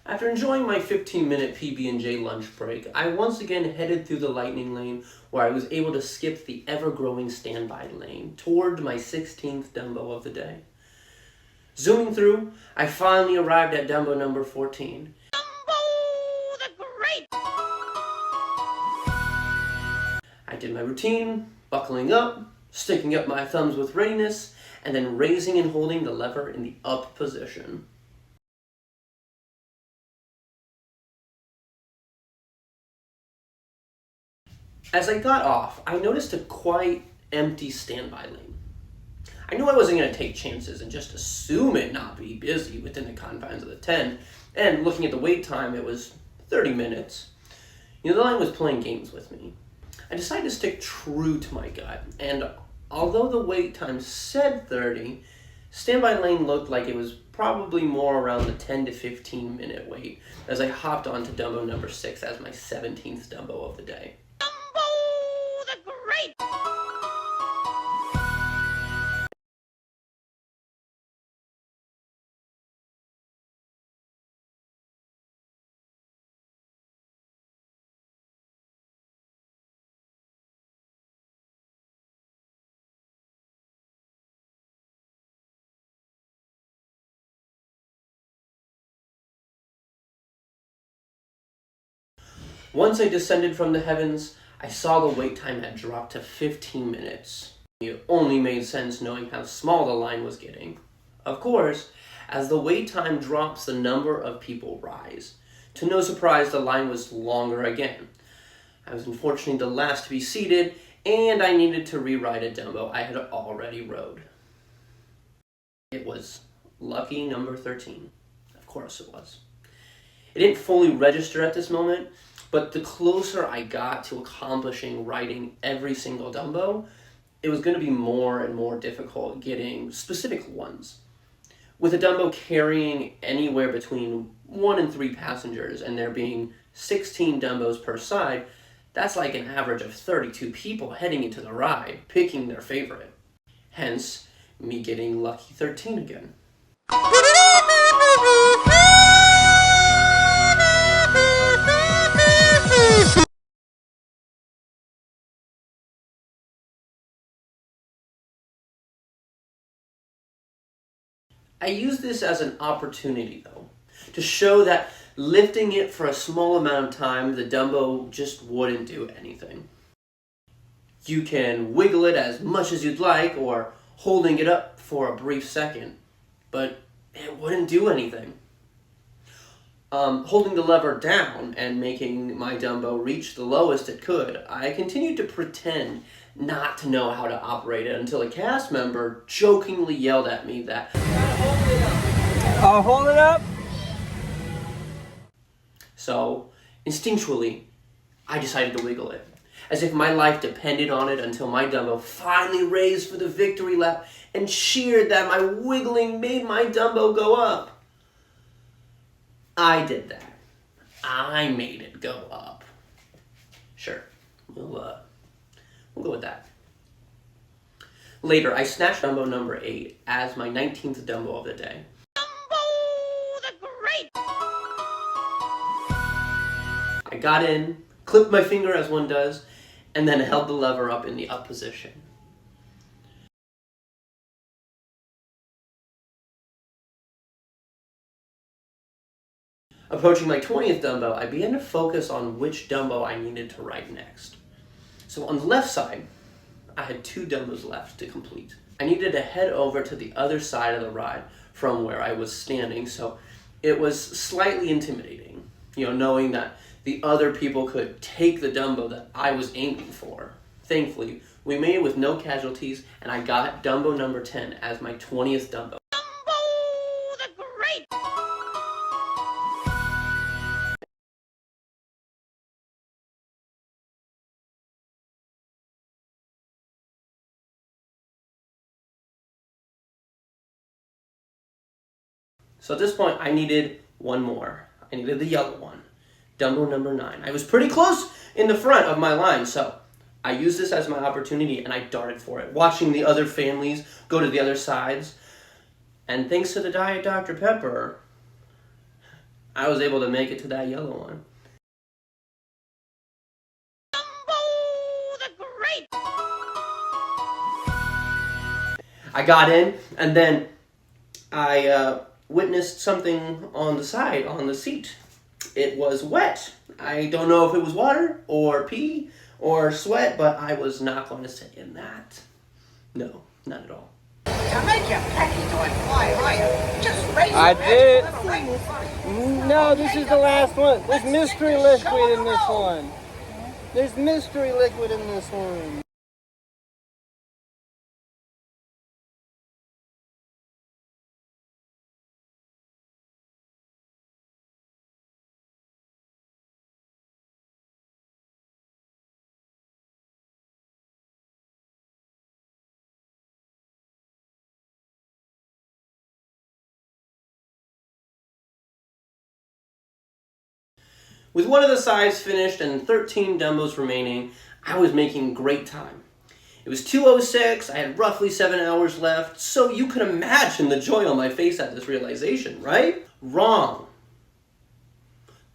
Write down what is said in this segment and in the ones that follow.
After enjoying my 15-minute PB&J lunch break, I once again headed through the lightning lane where I was able to skip the ever-growing standby lane toward my 16th Dumbo of the day. Zooming through, I finally arrived at Dumbo number 14. Dumbo the Great! I did my routine, buckling up, sticking up my thumbs with readiness, and then raising and holding the lever in the up position. As I got off, I noticed a quite empty standby lane. I knew I wasn't going to take chances and just assume it not be busy within the confines of the 10, and looking at the wait time, it was 30 minutes. The line was playing games with me. I decided to stick true to my gut, and although the wait time said 30, standby lane looked like it was probably more around the 10 to 15 minute wait as I hopped onto Dumbo number 6 as my 17th Dumbo of the day. Dumbo the Great! Once I descended from the heavens, I saw the wait time had dropped to 15 minutes. It only made sense knowing how small the line was getting. Of course, as the wait time drops, the number of people rise. To no surprise, the line was longer again. I was unfortunately the last to be seated, and I needed to rewrite a Dumbo I had already rode. It was lucky number 13. Of course it was. It didn't fully register at this moment, but the closer I got to accomplishing writing every single Dumbo, it was going to be more and more difficult getting specific ones. With a Dumbo carrying anywhere between 1 and 3 passengers and there being 16 Dumbos per side, that's like an average of 32 people heading into the ride, picking their favorite. Hence, me getting lucky 13 again. I use this as an opportunity, though, to show that lifting it for a small amount of time, the Dumbo just wouldn't do anything. You can wiggle it as much as you'd like, or holding it up for a brief second, but it wouldn't do anything. Holding the lever down and making my Dumbo reach the lowest it could, I continued to pretend not to know how to operate it until a cast member jokingly yelled at me that, I'll hold it up. So, instinctually, I decided to wiggle it, as if my life depended on it, until my Dumbo finally raised for the victory lap and cheered that my wiggling made my Dumbo go up. I did that. I made it go up. Sure, we'll go with that. Later, I snatched Dumbo number 8 as my 19th Dumbo of the day. Dumbo the Great! I got in, clipped my finger as one does, and then held the lever up in the up position. Approaching my 20th Dumbo, I began to focus on which Dumbo I needed to write next. So on the left side, I had 2 Dumbos left to complete. I needed to head over to the other side of the ride from where I was standing, so it was slightly intimidating, knowing that the other people could take the Dumbo that I was aiming for. Thankfully, we made it with no casualties, and I got Dumbo number 10 as my 20th Dumbo. Dumbo the Great! So at this point, I needed one more. I needed the yellow one, Dumbo number 9. I was pretty close in the front of my line, so I used this as my opportunity and I darted for it, watching the other families go to the other sides. And thanks to the Diet Dr. Pepper, I was able to make it to that yellow one. Dumbo the Great! I got in, and then I witnessed something on the side, on the seat. It was wet. I don't know if it was water, or pee, or sweat, but I was not going to sit in that. No, not at all. To make your penny doing fly higher, just raise I your did. head a little right. No, this is the last one. There's mystery liquid in this one. There's mystery liquid in this one. With one of the sides finished and 13 Dumbos remaining, I was making great time. It was 2:06, I had roughly 7 hours left, so you can imagine the joy on my face at this realization, right? Wrong.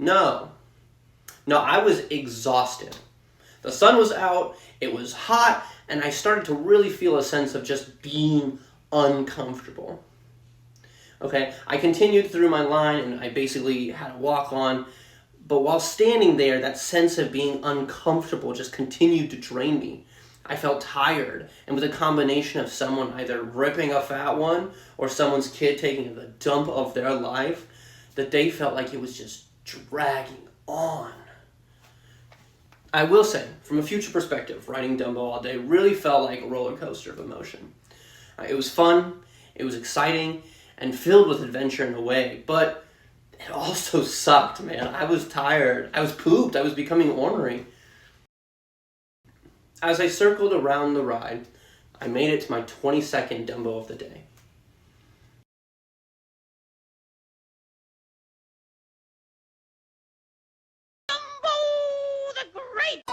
No, I was exhausted. The sun was out, it was hot, and I started to really feel a sense of just being uncomfortable. Okay, I continued through my line and I basically had a walk on, but while standing there, that sense of being uncomfortable just continued to drain me. I felt tired, and with a combination of someone either ripping a fat one or someone's kid taking the dump of their life, the day felt like it was just dragging on. I will say, from a future perspective, riding Dumbo all day really felt like a roller coaster of emotion. It was fun, it was exciting, and filled with adventure in a way, but it also sucked, man. I was tired, I was pooped, I was becoming ornery. As I circled around the ride, I made it to my 22nd Dumbo of the day. Dumbo the Great!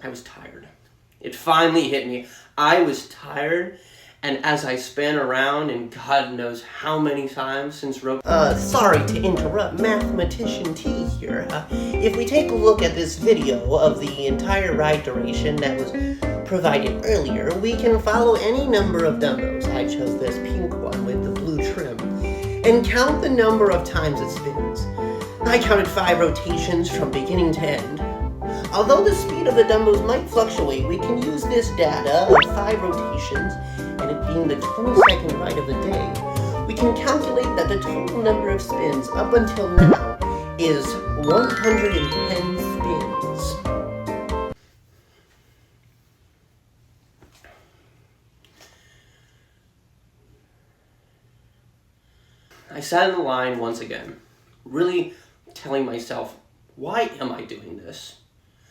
I was tired. It finally hit me. I was tired, and as I span around, and God knows how many times since Rode... sorry to interrupt, Mathematician T here. If we take a look at this video of the entire ride duration that was provided earlier, we can follow any number of Dumbos. I chose this pink one with the blue trim, and count the number of times it spins. I counted 5 rotations from beginning to end. Although the speed of the Dumbos might fluctuate, we can use this data of 5 rotations, and it being the 22nd ride of the day, we can calculate that the total number of spins up until now is 110 spins. I sat in the line once again, really telling myself, why am I doing this?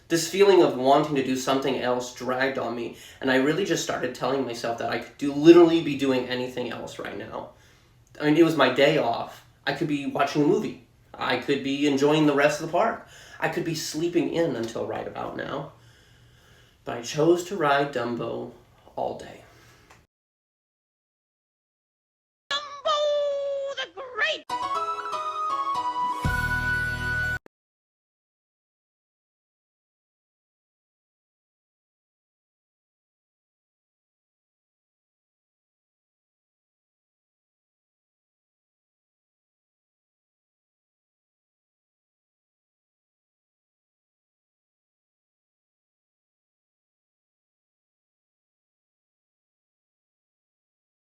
This feeling of wanting to do something else dragged on me, and I really just started telling myself that I could literally be doing anything else right now. I mean, it was my day off. I could be watching a movie. I could be enjoying the rest of the park. I could be sleeping in until right about now. But I chose to ride Dumbo all day. Dumbo the Great!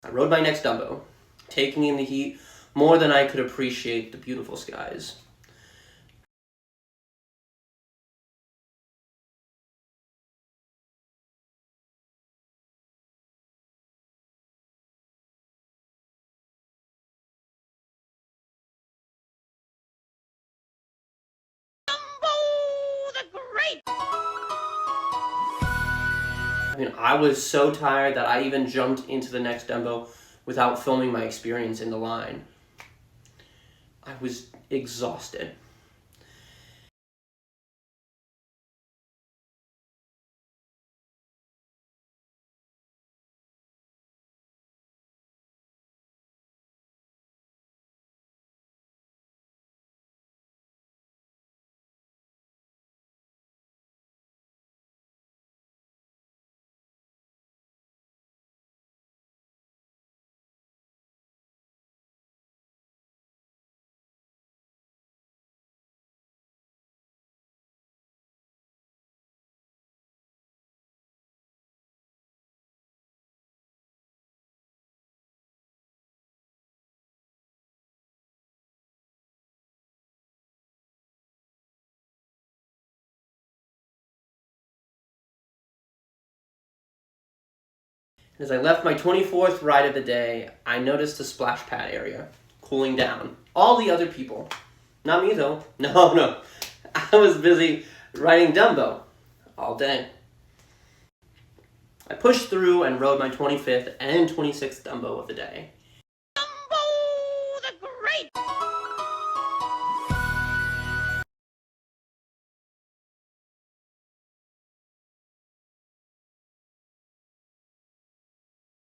I rode my next Dumbo, taking in the heat more than I could appreciate the beautiful skies. Dumbo Great! I mean, I was so tired that I even jumped into the next Dumbo without filming my experience in the line. I was exhausted. As I left my 24th ride of the day, I noticed the splash pad area cooling down. All the other people. Not me though. No. I was busy riding Dumbo all day. I pushed through and rode my 25th and 26th Dumbo of the day. Dumbo the Great!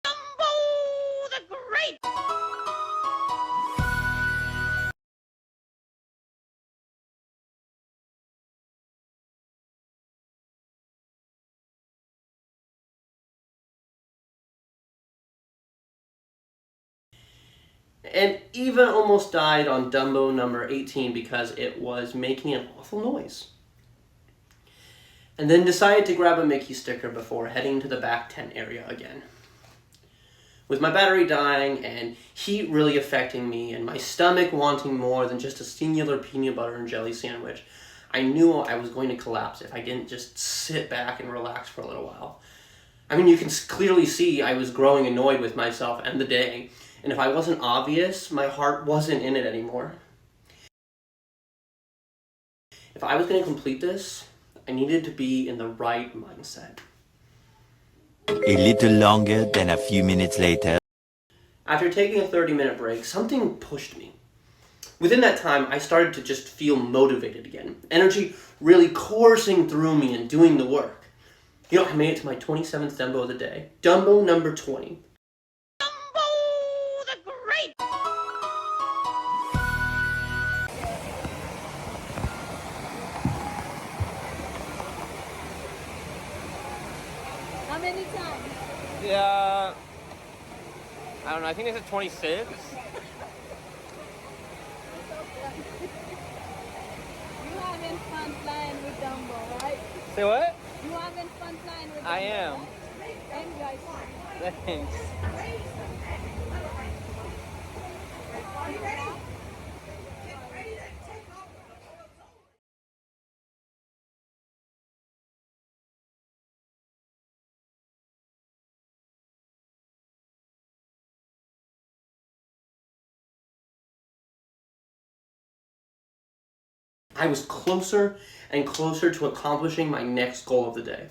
Dumbo the Great! And even almost died on Dumbo number 18 because it was making an awful noise. And then decided to grab a Mickey sticker before heading to the back tent area again. With my battery dying and heat really affecting me and my stomach wanting more than just a singular peanut butter and jelly sandwich, I knew I was going to collapse if I didn't just sit back and relax for a little while. I mean, you can clearly see I was growing annoyed with myself and the day, and if I wasn't obvious, my heart wasn't in it anymore. If I was going to complete this, I needed to be in the right mindset. A little longer than a few minutes later. After taking a 30-minute break, something pushed me. Within that time, I started to just feel motivated again. Energy really coursing through me and doing the work. You know, I made it to my 27th Dumbo of the day. Dumbo number 20. Dumbo the Great! How many times? Yeah. I don't know. I think it's a 26. You having fun flying with Dumbo, right? Say what? You having fun flying with Dumbo? I am. Right? Enjoy. Thanks. I was closer and closer to accomplishing my next goal of the day.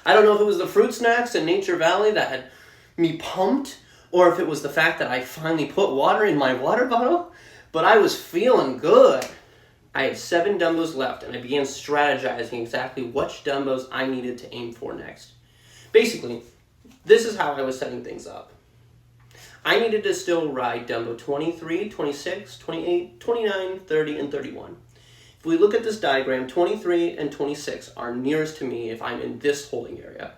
I don't know if it was the fruit snacks in Nature Valley that had me pumped, or if it was the fact that I finally put water in my water bottle, but I was feeling good. I had 7 Dumbos left, and I began strategizing exactly which Dumbos I needed to aim for next. Basically, this is how I was setting things up. I needed to still ride Dumbo 23, 26, 28, 29, 30, and 31. If we look at this diagram, 23 and 26 are nearest to me if I'm in this holding area.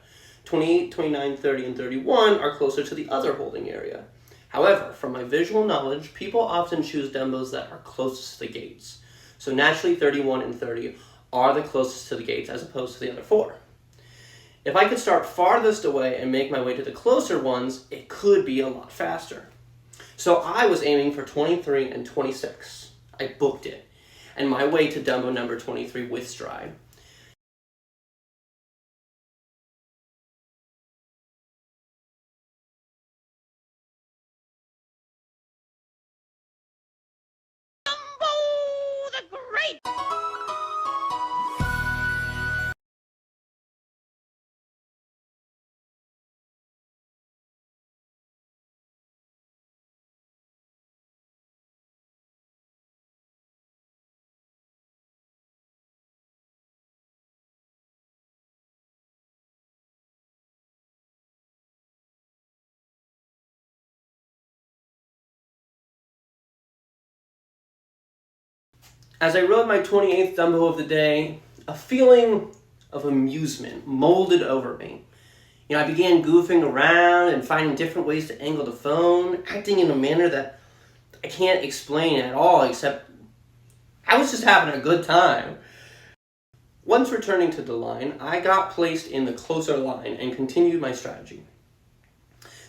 28, 29, 30, and 31 are closer to the other holding area. However, from my visual knowledge, people often choose Dumbos that are closest to the gates. So naturally 31 and 30 are the closest to the gates as opposed to the other 4. If I could start farthest away and make my way to the closer ones, it could be a lot faster. So I was aiming for 23 and 26. I booked it, and my way to Dumbo number 23 with stride. Dumbo the Great! As I rode my 28th Dumbo of the day, a feeling of amusement molded over me. I began goofing around and finding different ways to angle the phone, acting in a manner that I can't explain at all, except I was just having a good time. Once returning to the line, I got placed in the closer line and continued my strategy.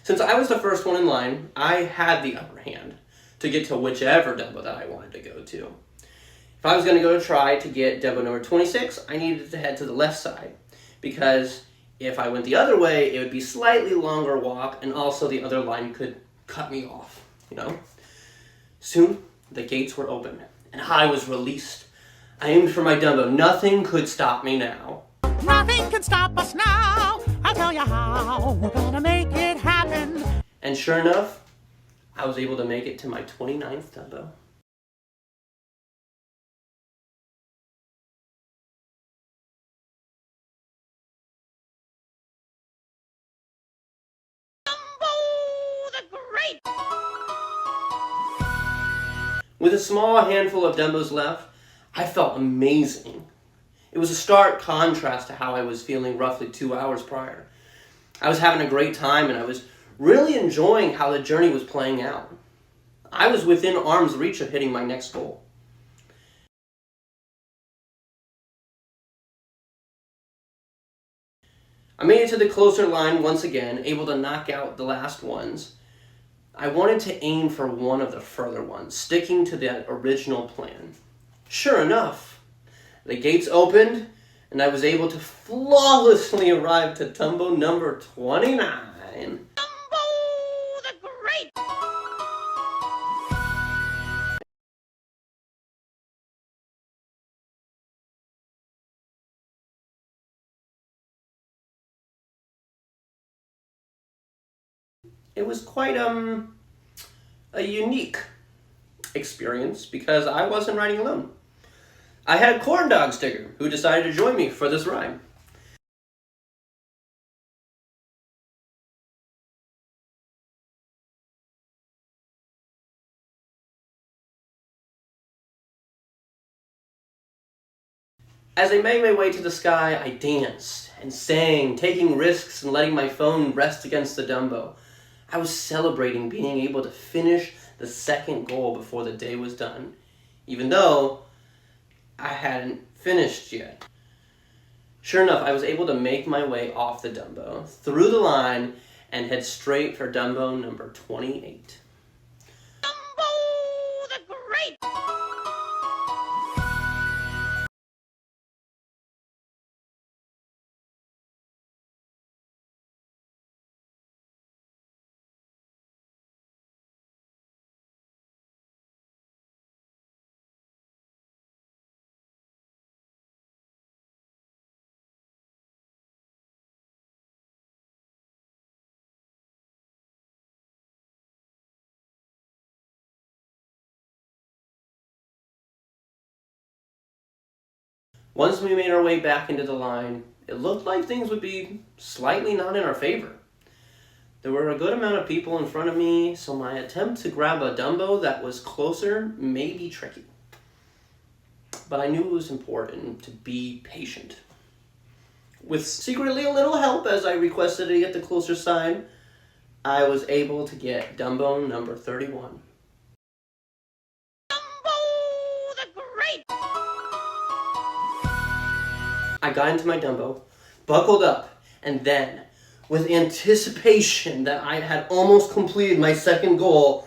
Since I was the first one in line, I had the upper hand to get to whichever Dumbo that I wanted to go to. If I was going to go try to get Dumbo number 26, I needed to head to the left side, because if I went the other way, it would be slightly longer walk, and also the other line could cut me off, Soon, the gates were open, and I was released. I aimed for my Dumbo. Nothing could stop me now. Nothing can stop us now. I'll tell you how. We're gonna make it happen. And sure enough, I was able to make it to my 29th Dumbo. Dumbo the Great. With a small handful of Dumbos left, I felt amazing. It was a stark contrast to how I was feeling roughly 2 hours prior. I was having a great time, and I was really enjoying how the journey was playing out. I was within arm's reach of hitting my next goal. I made it to the closer line once again, able to knock out the last ones. I wanted to aim for one of the further ones, sticking to that original plan. Sure enough, the gates opened, and I was able to flawlessly arrive to Dumbo number 29. Dumbo the Great. It was quite a unique experience because I wasn't riding alone. I had Corn Dog Sticker, who decided to join me for this ride. As I made my way to the sky, I danced and sang, taking risks and letting my phone rest against the Dumbo. I was celebrating being able to finish the second goal before the day was done, even though I hadn't finished yet. Sure enough, I was able to make my way off the Dumbo, through the line, and head straight for Dumbo number 28. Dumbo the Great. Once we made our way back into the line, it looked like things would be slightly not in our favor. There were a good amount of people in front of me, so my attempt to grab a Dumbo that was closer may be tricky. But I knew it was important to be patient. With secretly a little help as I requested to get the closer side, I was able to get Dumbo number 31. Dumbo the Great. I got into my Dumbo, buckled up, and then, with anticipation that I had almost completed my second goal,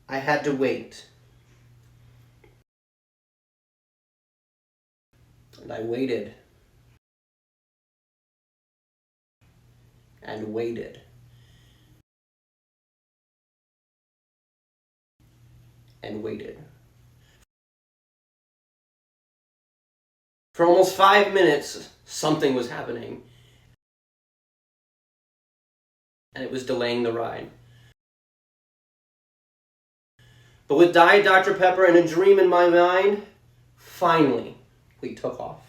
I had to wait. And I waited. And waited. And waited. For almost 5 minutes, something was happening. And it was delaying the ride. But with Diet Dr. Pepper and a dream in my mind, finally, we took off.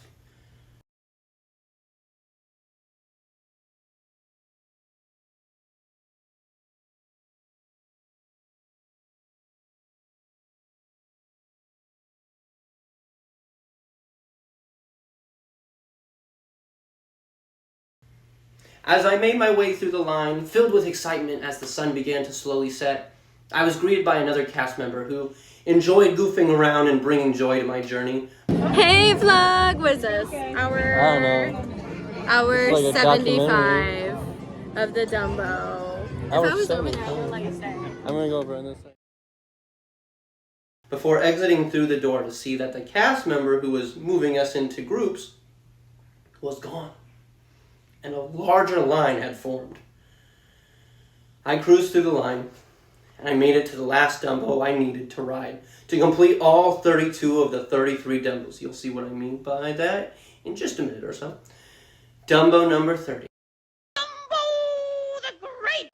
As I made my way through the line, filled with excitement as the sun began to slowly set, I was greeted by another cast member who enjoyed goofing around and bringing joy to my journey. Hey vlog, what is this? I don't know. Hour It's like a 75 of the Dumbo. If I was over there, I would like to stay. I'm gonna go over on this side. Before exiting through the door to see that the cast member who was moving us into groups was gone, and a larger line had formed. I cruised through the line, and I made it to the last Dumbo I needed to ride to complete all 32 of the 33 Dumbos. You'll see what I mean by that in just a minute or so. Dumbo number 30. Dumbo the Great!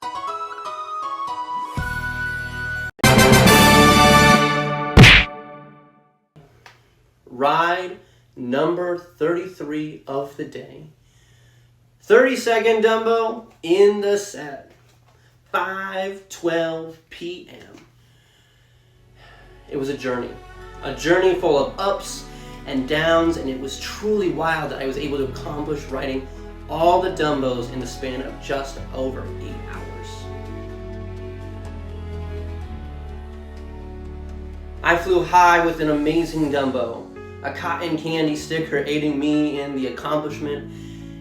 Ride number 33 of the day. 32nd Dumbo in the set. 5:12 p.m. It was a journey full of ups and downs, and it was truly wild that I was able to accomplish riding all the Dumbos in the span of just over 8 hours. I flew high with an amazing Dumbo, a cotton candy sticker aiding me in the accomplishment,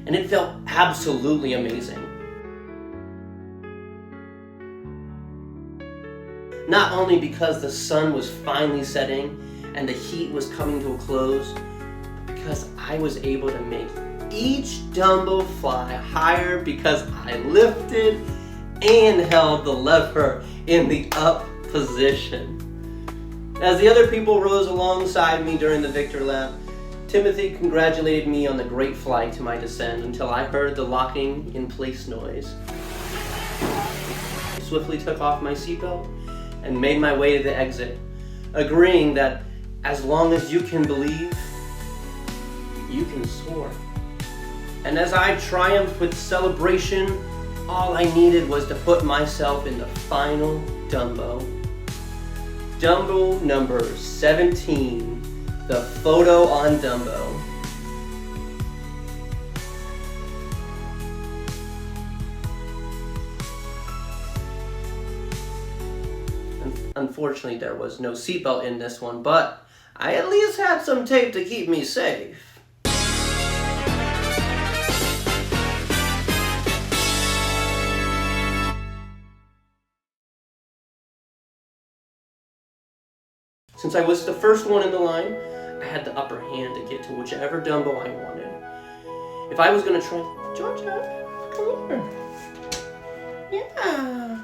and it felt absolutely amazing. Not only because the sun was finally setting and the heat was coming to a close, but because I was able to make each Dumbo fly higher because I lifted and held the lever in the up position. As the other people rose alongside me during the victor lap, Timothy congratulated me on the great flight to my descent until I heard the locking in place noise. I swiftly took off my seatbelt and made my way to the exit, agreeing that as long as you can believe, you can soar. And as I triumphed with celebration, all I needed was to put myself in the final Dumbo. Dumbo number 17, the photo on Dumbo. Unfortunately, there was no seatbelt in this one, but I at least had some tape to keep me safe. Since I was the first one in the line, I had the upper hand to get to whichever Dumbo I wanted. If I was gonna try, Georgia, come here. Yeah.